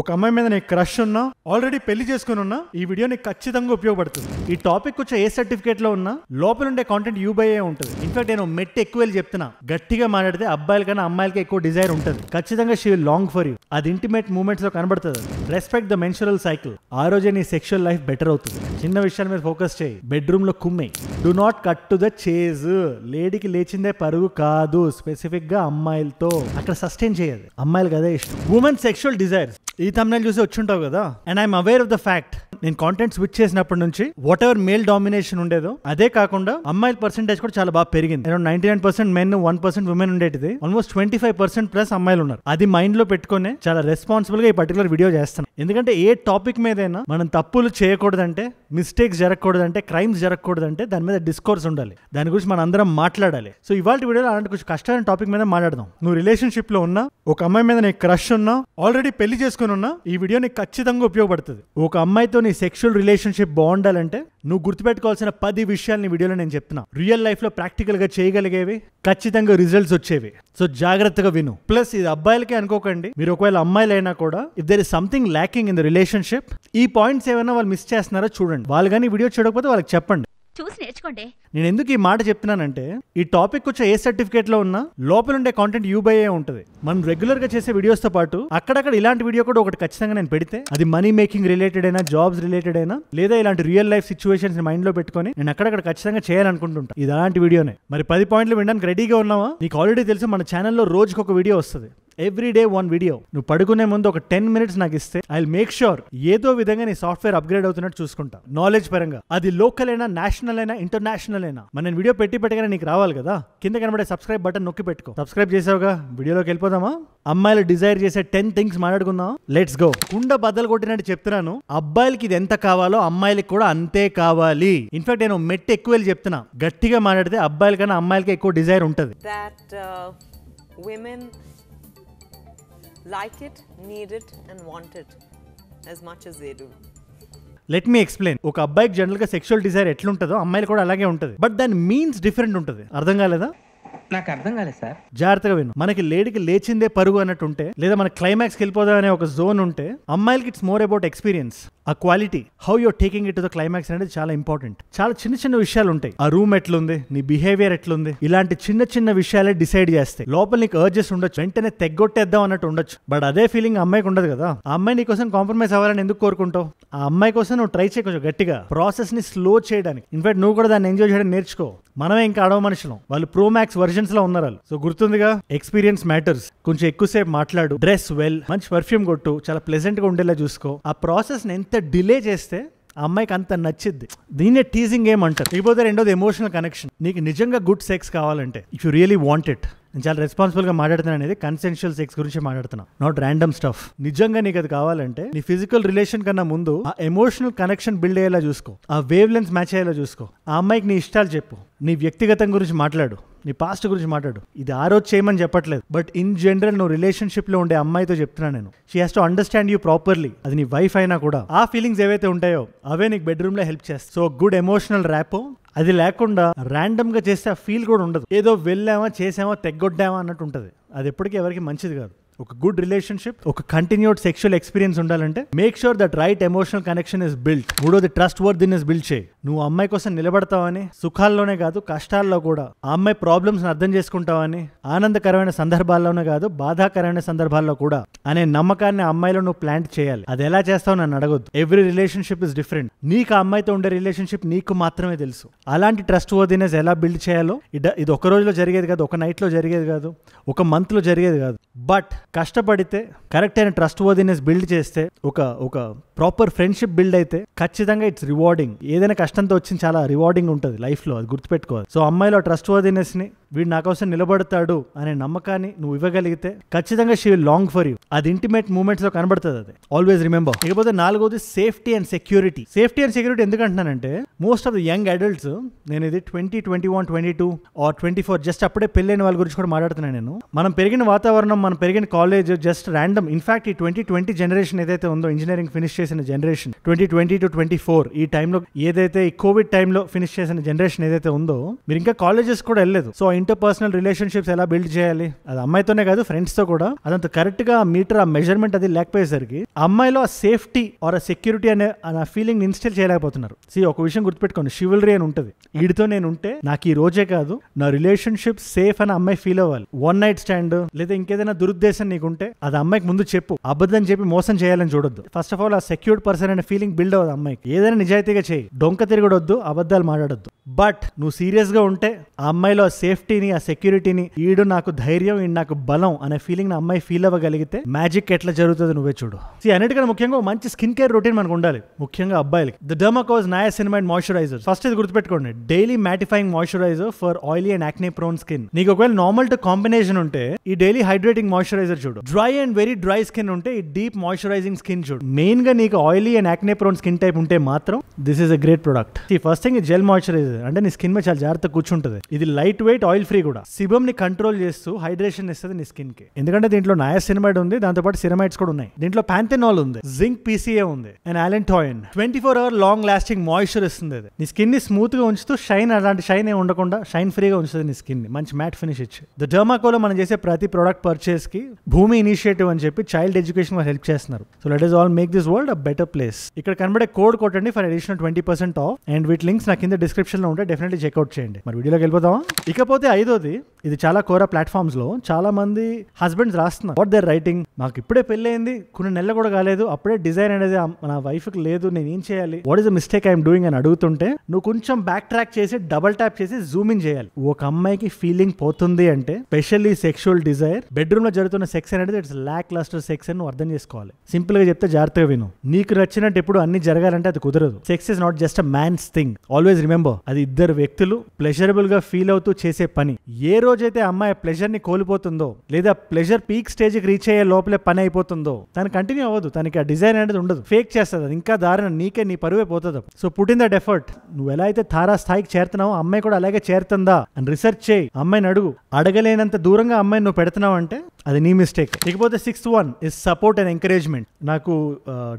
ఒక అమ్మాయి మీద నీకు క్రష్ ఉన్నా ఆల్రెడీ పెళ్లి చేసుకుని ఉన్నా ఈ వీడియో నీకు ఖచ్చితంగా ఉపయోగపడుతుంది. ఈ టాపిక్ వచ్చే ఏ సర్టిఫికేట్ లో ఉన్నా లోపల ఉండే కాంటెంట్ యూబైఏ ఉంటుంది. ఇన్ఫాక్ట్ నేను మెట్ ఎక్కువ చెప్తున్నా, గట్టిగా మాట్లాడితే అబ్బాయిల కన్నా అమ్మాయిలకి ఎక్కువ డిజైర్ ఉంటుంది. ఖచ్చితంగా she will long for you. అది ఇంటిమేట్ మూమెంట్స్ లో కనబడుతుంది. Respect the menstrual cycle. ఆ రోజే నీ సెక్షువల్ లైఫ్ బెటర్ అవుతుంది. చిన్న విషయాల మీద ఫోకస్ చేయి. బెడ్రూమ్ లో కుమ్మే. Do not cut to the chase. లేడీకి లేచిందే పరుగు కాదు. స్పెసిఫిక్ గా అమ్మాయిలతో అక్కడ సస్టైన్ చేయదు. అమ్మాయిలకి అదే ఇష్టం. ఉమెన్ సెక్షువల్ డిజైర్స్ ఈ thumbnail చూసి వచ్చుంటావు కదా. And I'm aware of the fact, నేను కాంటెంట్ స్విచ్ చేసినప్పటి నుంచి వాట్ ఎవర్ మేల్ డామినేషన్ ఉండేదో అదే కాకుండా అమ్మాయిల పర్సెంటేజ్ కూడా చాలా బాగా పెరిగింది. 99% మెన్ 1% ఉమెన్ ఉండేటిది ఆల్మోస్ట్ 25% ప్లస్ అమ్మాయిలు ఉన్నారు. అది మైండ్ లో పెట్టుకునే చాలా రెస్పాన్సిబుల్ గా ఈ పర్టికులర్ వీడియో చేస్తాను. ఎందుకంటే ఏ టాపిక్ మీదైనా మనం తప్పులు చేయకూడదంటే, మిస్టేక్స్ జరగకూడదంటే, క్రైమ్స్ జరగకూడదంటే దాని మీద డిస్కోర్స్ ఉండాలి. దాని గురించి మనం అందరం మాట్లాడాలి. సో ఇవాళ వీడియోలో అలాంటి కొంచెం కష్టమైన టాపిక్ మీద మాట్లాడదాం. నువ్వు రిలేషన్షిప్ లో ఉన్నా, ఒక అమ్మాయి మీద నీకు క్రష్ ఉన్నా, ఆల్రెడీ పెళ్లి చేసుకుని ఉన్నా ఈ వీడియో నీకు ఖచ్చితంగా ఉపయోగపడుతుంది. ఒక అమ్మాయితో నీ సెక్షువల్ రిలేషన్షిప్ బాగుండాలంటే నువ్వు గుర్తుపెట్టుకోవాల్సిన 10 విషయాలని వీడియోలో నేను చెప్తున్నా. రియల్ లైఫ్ లో ప్రాక్టికల్ గా చేయగలిగేవి, ఖచ్చితంగా రిజల్ట్స్ వచ్చేవి. సో జాగ్రత్తగా విను. ప్లస్ ఇది అబ్బాయిలకే అనుకోకండి, మీరు ఒకవేళ అమ్మాయిలైనా కూడా if there is something lacking in the relationship, ఈ పాయింట్స్ ఏమైనా వాళ్ళు మిస్ చేస్తున్నారో చూడండి. వాళ్ళు కానీ వీడియో చూడకపోతే వాళ్ళకి చెప్పండి, చూసి నేర్చుకోండి. నేను ఎందుకు ఈ మాట చెప్తున్నానంటే ఈ టాపిక్ వచ్చే ఏ సర్టిఫికేట్ లో ఉన్నా లోపల ఉండే కాంటెంట్ యూబైఏ ఉంటుంది. మనం రెగ్యులర్ గా చేసే వీడియోస్ తో పాటు అక్కడక్కడ ఇలాంటి వీడియో కూడా ఒకటి ఖచ్చితంగా నేను పెడితే, అది మనీ మేకింగ్ రిలేటెడ్ అయినా, జాబ్స్ రిలేటెడ్ అయినా, లేదా ఇలాంటి రియల్ లైఫ్ సిచ్యువేషన్స్ మైండ్ లో పెట్టుకొని నేను అక్కడక్కడ ఖచ్చితంగా చేయాలనుకుంటుంటా. ఇది అలాంటి వీడియోనే. మరి 10 పాయింట్లు వినడానికి రెడీగా ఉన్నావా? నీకు ఆల్రెడీ తెలుసు మన ఛానల్లో రోజుకి ఒక వీడియో వస్తుంది. Every day 1 video. నువ్వు పడుకునే ముందు ఒక 10 minutes నాకు ఇస్తే ఐ విల్ మేక్ ష్యూర్ ఏదో విధంగా నీ సాఫ్ట్వేర్ అప్గ్రేడ్ అవుతున్నట్టు చూసుకుంటా. నాలెడ్జ్ పరంగా అది లోకల్ అయినా, నేషనల్ అయినా, ఇంటర్నేషనల్ అయినా. మన వీడియో పెట్టగానే నీకు రావాలి కదా. కింద కనబడే సబ్స్క్రైబ్ బటన్ నొక్కి పెట్టుకో. సబ్స్క్రైబ్ చేసావుగా, వీడియోలోకి వెళ్ళిపోదామా? అమ్మాయిలు డిజైర్ చేసే 10 things మాట్లాడుకుందాం. Let's go. కుండ బద్దలు కొట్టినట్టు చెప్తున్నాను, అబ్బాయిలకి ఇది ఎంత కావాలో అమ్మాయిలకి కూడా అంతే కావాలి. ఇన్ఫాక్ట్ నేను మెట్ ఎక్కువ చెప్తున్నా, గట్టిగా మాట్లాడితే అబ్బాయిల కన్నా అమ్మాయిలకి ఎక్కువ డిజైర్ ఉంటుంది. Like it, need it and want it as much as they do. Let me explain. ఒక అబ్బాయికి జనరల్ గా సెక్షువల్ డిజైర్ ఎట్లుంటుందో అమ్మాయిలు కూడా అలాగే ఉంటుంది. బట్ దాని మీన్స్ డిఫరెంట్ ఉంటుంది. అర్థం కాలేదా? నాకు అర్థం కాలేదు సార్. జాగ్రత్తగా విను. మనకి లేడీకి లేచిందే పరుగు అన్నట్టు ఉంటే, లేదా మన క్లైమాక్స్ వెళ్ళిపోదా అనే ఒక జోన్ ఉంటే, అమ్మాయిలకి ఇట్స్ మోర్ అబౌట్ ఎక్స్పీరియన్స్. ఆ quality, how you're taking it to the climax అనేది చాలా ఇంపార్టెంట్. చాలా చిన్న చిన్న విషయాలు ఉంటాయి. ఆ రూమ్ ఎట్లుంది, నీ బిహేవియర్ ఎట్లుంది, ఇలాంటి చిన్న చిన్న విషయాలే డిసైడ్ చేస్తాయి. లోపల నీకు అర్జెస్ ఉండొచ్చు, వెంటనే తెగ్గొట్టేద్దాం అన్నట్టు ఉండొచ్చు. బట్ అదే ఫీలింగ్ అమ్మాయికి ఉండదు కదా. ఆ అమ్మాయి నీ కోసం కాంప్రమైజ్ అవ్వాలని ఎందుకు కోరుకుంటావు? ఆ అమ్మాయి కోసం నువ్వు ట్రై చేయ కొంచెం గట్టిగా, ప్రాసెస్ ని స్లో చేయడానికి. ఇన్ఫాక్ట్ నువ్వు కూడా దాన్ని ఎంజాయ్ చేయడం నేర్చుకో. మనమే ఇంకా అడవ మనుషులం, వాళ్ళు ప్రో మ్యాక్స్ వర్జన్స్ లో ఉన్నారు. సో గుర్తుందిగా, ఎక్స్పీరియన్స్ మ్యాటర్స్. కొంచెం ఎక్కువసేపు మాట్లాడు, డ్రెస్ వెల్, మంచి పర్ఫ్యూమ్ కొట్టు, చాలా ప్లెజెంట్ గా ఉండేలా చూసుకో. ఆ ప్రాసెస్ ని ఎంత డిలే చేస్తే ఆ అమ్మాయికి అంత నచ్చిద్ది. దీన్నే టీజింగ్ గేమ్ అంటారు. ఇకపోతే రెండోది ఎమోషనల్ కనెక్షన్. నీకు నిజంగా గుడ్ సెక్స్ కావాలంటే, if you really want it, నేను చాలా రెస్పాన్సిబుల్ గా మాట్లాడుతున్నా అనేది కన్సెన్షువల్ సెక్స్ గురించి మాట్లాడుతున్నా, నాట్ ర్యాండమ్ స్టఫ్. నిజంగా నీకు అది కావాలంటే నీ ఫిజికల్ రిలేషన్ కన్నా ముందు ఆ ఎమోషనల్ కనెక్షన్ బిల్డ్ అయ్యేలా చూసుకో. ఆ వేవ్ లెన్స్ మ్యాచ్ అయ్యేలా చూసుకో. ఆ అమ్మాయికి నీ ఇష్టాలు చెప్పు, నీ వ్యక్తిగతం గురించి మాట్లాడు, నీ పాస్ట్ గురించి మాట్లాడు. ఇది ఆ రోజు చేయమని చెప్పట్లేదు, బట్ ఇన్ జనరల్ నువ్వు రిలేషన్షిప్ లో ఉండే అమ్మాయితో చెప్తున్నా నేను. She has to understand you properly. అది నీ వైఫ్ అయినా కూడా ఆ ఫీలింగ్స్ ఏవైతే ఉంటాయో అవే నీకు బెడ్రూమ్ లో హెల్ప్ చేస్తాయి. So good emotional rapport. అది లేకుండా ర్యాండమ్ గా చేస్తే ఆ ఫీల్ కూడా ఉండదు. ఏదో వెళ్ళామా, చేసామా, తెగ్గొడ్డామా అన్నట్టు ఉంటుంది. అది ఎప్పటికీ ఎవరికి మంచిది కాదు. ఒక గుడ్ రిలేషన్షిప్, ఒక కంటిన్యూడ్ సెక్షువల్ ఎక్స్పీరియన్స్ ఉండాలంటే make sure that right emotional connection is built. మూడోది ట్రస్ట్ వర్దినెస్ బిల్డ్ చేయి. నువ్వు అమ్మాయి కోసం నిలబడతావని, సుఖాల్లోనే కాదు కష్టాల్లో కూడా ఆ అమ్మాయి ప్రాబ్లమ్స్ అర్థం చేసుకుంటావని, ఆనందకరమైన సందర్భాల్లోనే కాదు బాధాకరమైన సందర్భాల్లో కూడా అనే నమ్మకాన్ని అమ్మాయిలో నువ్వు ప్లాంట్ చేయాలి. అది ఎలా చేస్తావు నన్ను అడగొద్దు. Every relationship is different. నీకు ఆ అమ్మాయితో ఉండే రిలేషన్షిప్ నీకు మాత్రమే తెలుసు. అలాంటి ట్రస్ట్ వర్దినెస్ ఎలా బిల్డ్ చేయాలో ఇది ఒక రోజులో జరిగేది కాదు, ఒక నైట్ లో జరిగేది కాదు, ఒక మంత్ లో జరిగేది కాదు. బట్ కష్టపడితే కరెక్ట్ అయిన ట్రస్ట్ వర్దినెస్ బిల్డ్ చేస్తే, ఒక ప్రాపర్ ఫ్రెండ్షిప్ బిల్డ్ అయితే ఖచ్చితంగా ఇట్స్ రివార్డింగ్. ఏదైనా కష్టంతో వచ్చింది చాలా రివార్డింగ్ ఉంటుంది లైఫ్ లో, అది గుర్తుపెట్టుకోవాలి. సో అమ్మాయిలో ట్రస్ట్ వర్దినెస్ ని, వీడు నా కోసం నిలబడతాడు అనే నమ్మకాన్ని నువ్వు ఇవ్వగలిగితే ఖచ్చితంగా she will long for you. అది ఇంటిమేట్ మూమెంట్స్ లో కనబడుతుంది. అది ఆల్వేస్ రిమెంబర్. ఇకపోతే నాలుగోది safety and security. Safety and security ఎందుకు అంటున్నానంటే, most of the young adults, నేను ఇది 20, 21, 22 ఆర్ 24 జస్ట్ అప్పుడే పెళ్ళైన వాళ్ళ గురించి కూడా మాట్లాడుతున్నాను నేను. మనం పెరిగిన వాతావరణం, మనం పెరిగిన కాలేజ్ జస్ట్ ర్యాండమ్. ఇన్ఫాక్ట్ ఈ 2020 జనరేషన్ ఏదైతే ఉందో, ఇంజనీరింగ్ ఫినిష్ చేసే చేసిన జనరేషన్ 2020 to 24 ఈ టైంలో ఏదైతే ఈ కోవిడ్ టైంలో ఫినిష్ చేసిన జనరేషన్ ఏదైతే ఉందో, మీరు ఇంకా కాలేజెస్ కూడా వెళ్ళలేదు. సో ఇంటర్ పర్సనల్ రిలేషన్షిప్స్ ఎలా బిల్డ్ చేయాలి, అది అమ్మాయితోనే కాదు ఫ్రెండ్స్ తో కూడా, అదంత కరెక్ట్ గా మీటర్ ఆ మెజర్మెంట్ అది లేకపోయేసరికి అమ్మాయిలో ఆ సేఫ్టీ ఆర్ ఆ సెక్యూరిటీ అనే ఆ ఫీలింగ్ ఇన్స్టిల్ చేయలేకపోతున్నారు. ఒక విషయం గుర్తుపెట్టుకోండి, షివల్రీ అని ఉంటుంది. వీడితో నేను ఉంటే నాకు ఈ రోజే కాదు నా రిలేషన్షిప్ సేఫ్ అని అమ్మాయి ఫీల్ అవ్వాలి. వన్ నైట్ స్టాండ్ లేదా ఇంకేదైనా దురుద్దేశం నీకుంటే అది అమ్మాయికి ముందు చెప్పు. అబద్ధం చెప్పి మోసం చేయాలని చూడొద్దు. ఫస్ట్ ఆఫ్ ఆల్ ఆ సెక్యూర్డ్ పర్సన్ అనే ఫీలింగ్ బిల్డ్ అవ్వదు అమ్మాయికి. ఏదైనా నిజాయితీగా చేయి, డొంక తిరగడొద్దు, అబద్ధాలు మాట్లాడొద్దు. బట్ నువ్వు సీరియస్ గా ఉంటే ఆ అమ్మాయిలో ఆ సేఫ్టీని, ఆ సెక్యూరిటీని, ఈడు నాకు ధైర్యం, ఈడు నాకు బలం అనే ఫీలింగ్ నా అమ్మాయి ఫీల్ అవ్వగలిగితే మ్యాజిక్ ఎట్లా జరుగుతుందో నువ్వే చూడు. అన్నిటికన్నా ముఖ్యంగా మంచి స్కిన్ కేర్ రొటీన్ మనకు ఉండాలి, ముఖ్యంగా అబ్బాయిలకి. The Derma Co's niacinamide moisturizer. First ఇది గుర్తుపెట్టుకోండి, daily mattifying moisturizer for oily and acne prone skin. నీకు ఒకవేళ నార్మల్ టు కాంబినేషన్ ఉంటే ఈ డైలీ హైడ్రేటింగ్ మాయిశ్చరైజర్ చూడు. Dry and very dry skin ఉంటే ఈ డీప్ మాయిశ్చరైజింగ్ స్కిన్ చూడు. మెయిన్ గా నీకు oily and acne prone skin type ఉంటే మాత్రం this is a great product. First thing gel moisturizer అంటే నీ స్కిన్ మీద చాలా జాగ్రత్తగా కూర్చుంటుంది. ఇది లైట్ వెయిట్, ఆయిల్ ఫ్రీ కూడా. సిబమ్ ని కంట్రోల్ చేస్తూ హైడ్రేషన్ ఇస్తుంది నీ స్కిన్ కి. ఎందుకంటే దీంట్లో నయాసినమైడ్ ఉంది, దాంతో పాటు సిరమైడ్స్ కూడా ఉన్నాయి. దీంట్లో పాంథెనాల్ ఉంది, జింక్ పీసీఏ ఉంది and allantoin. 24 hour long lasting moisture ఇస్తుంది. నీ స్కిన్ ని స్మూత్ గా ఉంచుతూ అలాంటి షైన్ ఏ ఉండకుండా షైన్ ఫ్రీగా ఉంచుతుంది నీ స్కిన్ ని. మంచి మ్యాట్ ఫినిష్ ఇచ్చి. ద డెర్మాకోలో మనం చేసే ప్రతి ప్రొడక్ట్ పర్చేస్ కి భూమి ఇనిషియేటివ్ అని చెప్పి చైల్డ్ ఎడ్యుకేషన్ హెల్ప్ చేస్తున్నారు. So let us all make this world a better place. ఇక్కడ కనబడే కోడ్ కొట్టండి ఫర్ అడిషనల్ 20% ఆఫ్. అండ్ వీటి లింక్స్ నా కింద డిస్క్రిప్షన్ లో ఉంటే డెఫినెట్లీ చెక్అవుట్ చేయండి. మరి వీడియోలోకి వెళ్ళిపోతామా? ఇకపోతే ఐదోది, ఇది చాలా కోరా ప్లాట్ఫామ్స్ లో చాలా మంది హస్బెండ్స్ రాస్తున్నారు వాట్ దేర్ రైటింగ్. మాకు ఇప్పుడే పెళ్ళయింది, కొన్ని నెలలు కూడా కాలేదు, అప్పుడే డిజైన్ అనేది నా వైఫ్ కి లేదు, నేను ఏం చేయాలి, what is the mistake I'm doing అని అడుగుతుంటే నువ్వు కొంచెం బ్యాక్ ట్రాక్ చేసి డబల్ ట్యాప్ చేసి జూమ్ ఇన్ చేయాలి. ఒక అమ్మాయికి ఫీలింగ్ పోతుంది అంటే, స్పెషల్లీ సెక్షువల్ డిజైర్, బెడ్రూమ్ లో జరుగుతున్న సెక్స్ అనేది ఇట్స్ లాక్ లస్టర్ సెక్స్ అని నువ్వు అర్థం చేసుకోవాలి. సింపుల్ గా చెప్తే జాగ్రత్తగా విను. నీకు నచ్చినట్టు ఎప్పుడు అన్ని జరగాలంటే అది కుదరదు. Sex is not just a man's thing. Always remember, అది ఇద్దరు వ్యక్తులు ప్లెజరబుల్ గా ఫీల్ అవుతూ చేసే పని. ఏ రోజైతే అమ్మాయి ప్లెజర్ ని కోల్పోతుందో లేదా ప్లెజర్ పీక్ స్టేజ్ కి రీచ్ అయ్యే లోపలే పని అయిపోతుందో తను కంటిన్యూ అవ్వదు. తనకి ఆ డిజైన్ అనేది ఉండదు, ఫేక్ చేస్తుంది. అది ఇంకా దారుణం, నీకే నీ పరువే పోతుంది. So put in that effort. నువ్వు ఎలా అయితే తారా స్థాయికి చేరుతున్నావో అమ్మాయి కూడా అలాగే చేరుతుందా అని రీసెర్చ్ చేయి. అమ్మాయిని అడుగు. అడగలేనంత దూరంగా అమ్మాయిని నువ్వు పెడుతున్నావు అంటే అది నీ మిస్టేక్. ఇకపోతే 6th one is support and encouragement. నాకు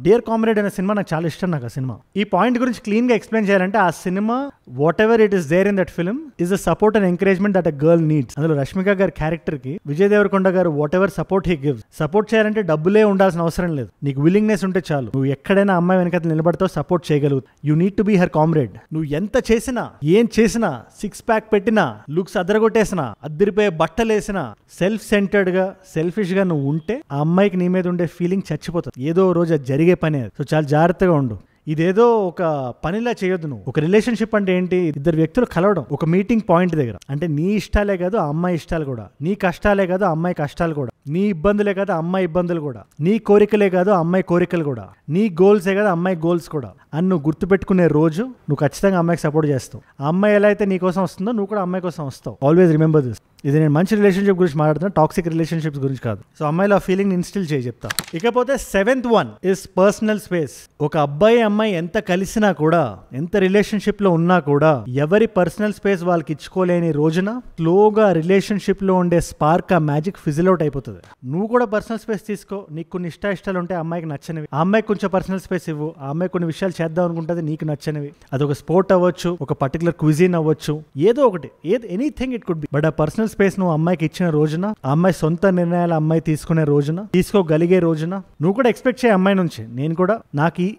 డియర్ కామ్రేడ్ అనే సినిమా నాకు చాలా ఇష్టం. నాకు ఆ సినిమా ఈ పాయింట్ గురించి క్లీన్ గా ఎక్స్ప్లెయిన్ చేయాలంటే, ఆ cinema whatever it is there in that film is a support and encouragement that a girl needs. అందులో రష్మిక గారి క్యారెక్టర్ కి విజయ్ దేవరకొండ గారు whatever support he gives. Support చేయాలంటే డబ్బులే ఉండాల్సిన అవసరం లేదు, నీకు విల్లింగ్నెస్ ఉంటే చాలు. నువ్వు ఎక్కడైనా అమ్మాయి వెనకాల నిలబడతావు, సపోర్ట్ చేయగలుగుతావు. You need to be her comrade. నువ్వు ఎంత చేసినా, ఏం చేసినా, 6 pack పెట్టినా, లుక్స్ అదరగొట్టేసినా, అద్దరిపోయే బట్టలు వేసినా, సెల్ఫ్ సెంటర్డ్ గా, సెల్ఫిష్ గా నువ్వు ఉంటే ఆ అమ్మాయికి నీ మీద ఉండే ఫీలింగ్ చచ్చిపోతుంది. ఏదో రోజు అది జరిగే పని. సో చాలా జాగ్రత్తగా ఉండు. ఇదేదో ఒక పనిలా చేయొద్దు. నువ్వు ఒక రిలేషన్షిప్ అంటే ఏంటి, ఇద్దరు వ్యక్తులు కలవడం ఒక మీటింగ్ పాయింట్ దగ్గర. అంటే నీ ఇష్టాలే కాదు ఆ అమ్మాయి ఇష్టాలు కూడా, నీ కష్టాలే కాదు ఆ అమ్మాయి కష్టాలు కూడా, నీ ఇబ్బందులే కాదు అమ్మాయి ఇబ్బందులు కూడా, నీ కోరికలే కాదు అమ్మాయి కోరికలు కూడా, నీ గోల్సే కాదు అమ్మాయి గోల్స్ కూడా అని నువ్వు గుర్తుపెట్టుకునే రోజు నువ్వు ఖచ్చితంగా అమ్మాయికి సపోర్ట్ చేస్తావు. ఆ అమ్మాయి ఎలా అయితే నీ కోసం వస్తుందో నువ్వు కూడా అమ్మాయి కోసం వస్తావు. Always remember this. ఇది నేను మంచి రిలేషన్షిప్ గురించి మాట్లాడుతున్నా, టాక్సిక్ రిలేషన్షిప్స్ గురించి కాదు. సో అమ్మాయిలో ఆ ఫీలింగ్ ఇన్స్టిల్ చేయి చెప్తా. ఇకపోతే 7th one is personal space. ఒక అబ్బాయి అమ్మాయి ఎంత కలిసినా కూడా, ఎంత రిలేషన్షిప్ లో ఉన్నా కూడా, ఎవరి పర్సనల్ స్పేస్ వాళ్ళకి ఇచ్చుకోలేని రోజున స్లోగా రిలేషన్షిప్ లో ఉండే స్పార్క్, ఆ మ్యాజిక్ ఫిజిల్ అవుట్ అయిపోతుంది. నువ్వు కూడా పర్సనల్ స్పేస్ తీసుకో. నీకు కొన్ని ఇష్టాలు ఉంటే అమ్మాయికి నచ్చనివి, ఆ అమ్మాయికి కొంచెం పర్సనల్ స్పేస్ ఇవ్వు. ఆ అమ్మాయి కొన్ని విషయాలు చేద్దాం అనుకుంటుంది, నీకు నచ్చనివి. అదొక స్పోర్ట్ అవ్వచ్చు, ఒక పర్టికులర్ క్విజిన్ అవ్వచ్చు, ఏదో ఒకటి, anything it could be. But ఆ పర్సనల్ స్పేస్ నువ్వు అమ్మాయికి ఇచ్చిన రోజున, ఆ అమ్మాయి సొంత నిర్ణయాలు అమ్మాయి తీసుకునే రోజున, తీసుకోగలిగే రోజున నువ్వు కూడా ఎక్స్పెక్ట్ చేయ అమ్మాయి నుంచి, నేను కూడా నాకు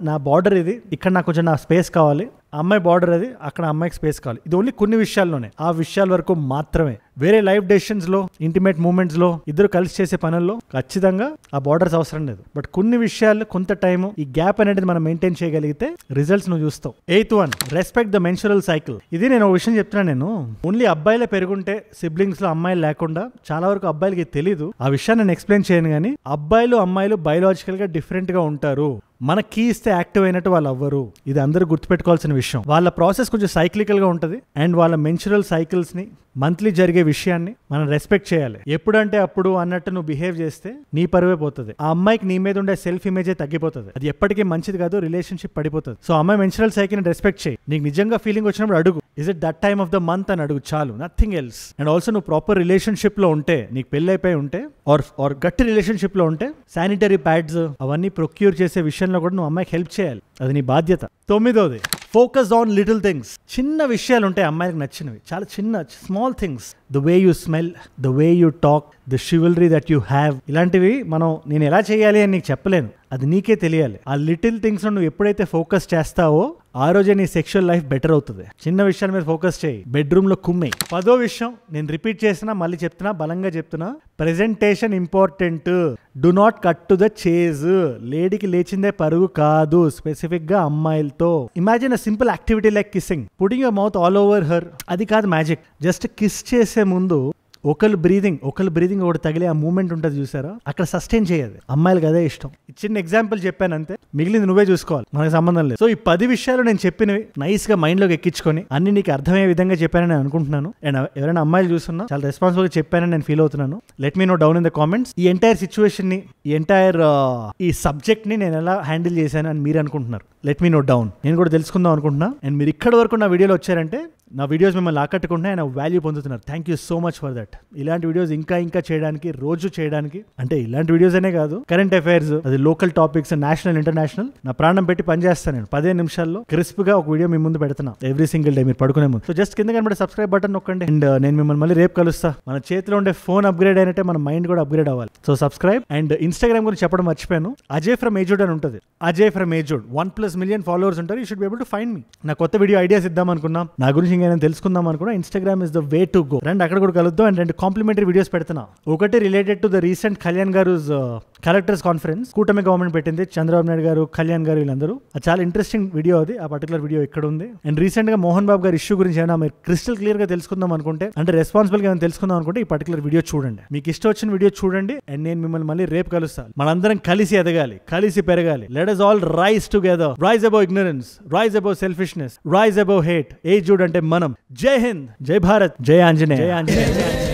నా బార్డర్ ఇది, ఇక్కడ నాకు కొంచెం నా స్పేస్ కావాలి, అమ్మాయి బార్డర్ అది, అక్కడ అమ్మాయికి స్పేస్ కావాలి. ఇది ఓన్లీ కొన్ని విషయాల్లోనే, ఆ విషయాల వరకు మాత్రమే. వేరే లైఫ్ డెసిషన్స్ లో, ఇంటిమేట్ మూమెంట్స్ లో, ఇద్దరు కలిసి చేసే పనుల్లో ఖచ్చితంగా ఆ బార్డర్స్ అవసరం లేదు. బట్ కొన్ని విషయాలు, కొంత టైం, ఈ గ్యాప్ అనేది మనం మెయింటైన్ చేయగలిగితే రిజల్ట్స్ నువ్వు చూస్తావు. 8th one respect the menstrual cycle. ఇది నేను ఒక విషయం చెప్తున్నా. నేను ఓన్లీ అబ్బాయిలే పెరుగుంటే సిబ్లింగ్స్ లో అమ్మాయిలు లేకుండా, చాలా వరకు అబ్బాయిలకి తెలియదు. ఆ విషయాన్ని నేను ఎక్స్ప్లెయిన్ చేయను. కానీ అబ్బాయిలు అమ్మాయిలు బయోలాజికల్ గా డిఫరెంట్ గా ఉంటారు. మన కీ ఇస్తే యాక్టివ్ అయినట్టు వాళ్ళు అవ్వరు. ఇది అందరూ గుర్తుపెట్టుకోవాల్సిన విషయం. వాళ్ళ ప్రాసెస్ కొంచెం సైక్లికల్ గా ఉంటుంది. అండ్ వాళ్ళ మెన్సురల్ సైకిల్స్ ని మంత్లీ జరిగే విషయాన్ని మనం రెస్పెక్ట్ చేయాలి. ఎప్పుడంటే అప్పుడు అన్నట్టు నువ్వు బిహేవ్ చేస్తే నీ పరువే పోతుంది. ఆ అమ్మాయికి నీ మీద ఉండే సెల్ఫ్ ఇమేజే తగ్గిపోతుంది. అది ఎప్పటికీ మంచిది కాదు, రిలేషన్షిప్ పడిపోతుంది. సో అమ్మాయి మెన్స్ట్రల్ సైకిల్ రెస్పెక్ట్ చేయి. నీకు నిజంగా ఫీలింగ్ వచ్చినప్పుడు అడుగు, is it that time of the month అని అడుగు, చాలు, నథింగ్ ఎల్స్. అండ్ ఆల్సో నువ్వు ప్రాపర్ రిలేషన్షిప్ లో ఉంటే, నీకు పెళ్లి అయిపోయి ఉంటే ఆర్ గట్టి రిలేషన్షిప్ లో ఉంటే శానిటరీ ప్యాడ్స్ అవన్నీ ప్రొక్యూర్ చేసే విషయంలో కూడా నువ్వు అమ్మాయికి హెల్ప్ చేయాలి. అది నీ బాధ్యత. 9వది, ఫోకస్ ఆన్ లిటిల్ థింగ్స్. చిన్న విషయాలు ఉంటాయి అమ్మాయిలకు నచ్చినవి, చాలా చిన్న small things. The way you smell, the way you talk, the chivalry that you have. ఇలాంటివి నేను ఎలా చేయాలి అని నీకు చెప్పలేను, అది నీకే తెలియాలి. ఆ లిటిల్ థింగ్స్ నువ్వు ఎప్పుడైతే ఫోకస్ చేస్తావో ఆ రోజే నీ సెక్షువల్ లైఫ్ బెటర్ అవుతుంది. చిన్న విషయాల మీద ఫోకస్ చేయి, బెడ్రూమ్ లో కుమ్మేయి. 10వ విషయం నేను రిపీట్ చేసినా మళ్ళీ చెప్తున్నా, బలంగా చెప్తున్నా, presentation important. Do not cut to the chase. లేడీకి లేచిందే పరుగు కాదు, స్పెసిఫిక్ గా అమ్మాయిలతో. Imagine a simple activity like kissing, putting your mouth all over her. అది కాదు మ్యాజిక్. జస్ట్ కిస్ చేసే ముందు ఒకళ్ళు బ్రీదింగ్ ఒకటి తగిలే ఆ మూమెంట్ ఉంటుంది చూసారా, అక్కడ సస్టైన్ చేయదు. అమ్మాయిలకు అదే ఇష్టం. చిన్న ఎగ్జాంపుల్ చెప్పాను అంతే, మిగిలింది నువ్వే చూసుకోవాలి, మనకు సంబంధం లేదు. సో ఈ 10 విషయాలు నేను చెప్పినవి నైస్ గా మైండ్ లోకి ఎక్కించుకొని అన్ని నీకు అర్థమయ్యే విధంగా చెప్పానని నేను అనుకుంటున్నాను. అండ్ ఎవరైనా అమ్మాయిలు చూస్తున్నా చాలా రెస్పాన్సిబుల్ గా చెప్పానని నేను ఫీల్ అవుతున్నాను. Let me know down in the comments. ఈ ఎంటైర్ సిచ్యువేషన్ ని, ఈ ఎంటైర్ ఈ సబ్జెక్ట్ ని నేను ఎలా హ్యాండిల్ చేశాను అని మీరు అనుకుంటున్నారు. Let me know down. నేను కూడా తెలుసుకుందాం అనుకుంటున్నా. అండ్ మీరు ఇక్కడ వరకు నా వీడియోలో వచ్చారంటే నా వీడియోస్ మిమ్మల్ని ఆకట్టుకుంటున్నాయి, అండ్ వాల్యూ పొందుతున్నారు. Thank you so much for that. ఇలాంటి వీడియోస్ ఇంకా చేయడానికి, రోజు చేయడానికి, అంటే ఇలాంటి వీడియోస్ అనే కాదు, కరెంట్ అఫైర్స్, అది లోకల్ టాపిక్స్, నేషనల్ ఇంటర్నేషనల్, నా ప్రాణం పెట్టి పనిచేస్తాను నేను. 15 నిమిషాల్లో క్రిస్ప్ గా ఒక వీడియో మీ ముందు పెడుతున్నా ఎవ్రీ సింగిల్ డే మీరు పడుకునే ముందు. సో జస్ట్ కింద కనబడే సబ్స్క్రైబ్ బటన్ నొక్కండి. అండ్ నేను మిమ్మల్ని మళ్ళీ రేపు కలుస్తా. మన చేతిలో ఉండే ఫోన్ అప్గ్రేడ్ అయినట్టే మన మైండ్ కూడా అప్గ్రేడ్ అవ్వాలి. So subscribe. అండ్ ఇన్స్టాగ్రామ్ గురించి చెప్పడం మర్చిపోయాను, అజయ్ ఫ్రమ్ ఏజుడ్ అని ఉంటుంది. అజయ్ ఫ్రమ్ ఏజుడ్ 1+ మిలియన్ ఫాలోవర్స్ ఉంటారు. You should be able to find me. నా కొత్త వీడియో ఐడియాస్ ఇద్దాం అనుకున్నా, నా గురించి ఇంకా తెలుసుకుందాం అనుకున్నా, Instagram is the way to go. రండి అక్కడ కూడా కలుద్దాం. అండ్ 2 కాంప్లిమెంటరీ వీడియోస్ పెడుతున్నా. ఒకటి related to the recent Kalyan గారు కలెక్టర్స్ కాన్ఫరెన్స్, కూటమి గవర్నమెంట్ పెట్టింది, చంద్రబాబు నాయుడు గారు, కళ్యాణ్ గారు, వీళ్ళందరూ. అది చాలా ఇంట్రెస్టింగ్ వీడియో. అది ఆ పర్టికులర్ వీడియో ఇక్కడ ఉంది. అండ్ రీసెంట్ గా మోహన్ బాబు గారి ఇష్యూ గురించి ఏమైనా మీరు క్రిస్టల్ క్లియర్ గా తెలుసుకుందాం అనుకుంటే, అంటే రెస్పాన్సిబుల్ గా ఏమైనా తెలుసుకుందాం అనుకుంటే ఈ పర్టికులర్ వీడియో చూడండి. మీకు ఇష్టం వచ్చిన వీడియో చూడండి. అండ్ నేను మిమ్మల్ని మళ్ళీ రేపు కలుస్తాను. మనందరం కలిసి ఎదగాలి, కలిసి పెరగాలి. Let us all rise together. Rise above ignorance, rise above selfishness, rise above hate. ఏజుడ్ అంటే మనం. జై హింద్, జై భారత్, జై ఆంజనేయ.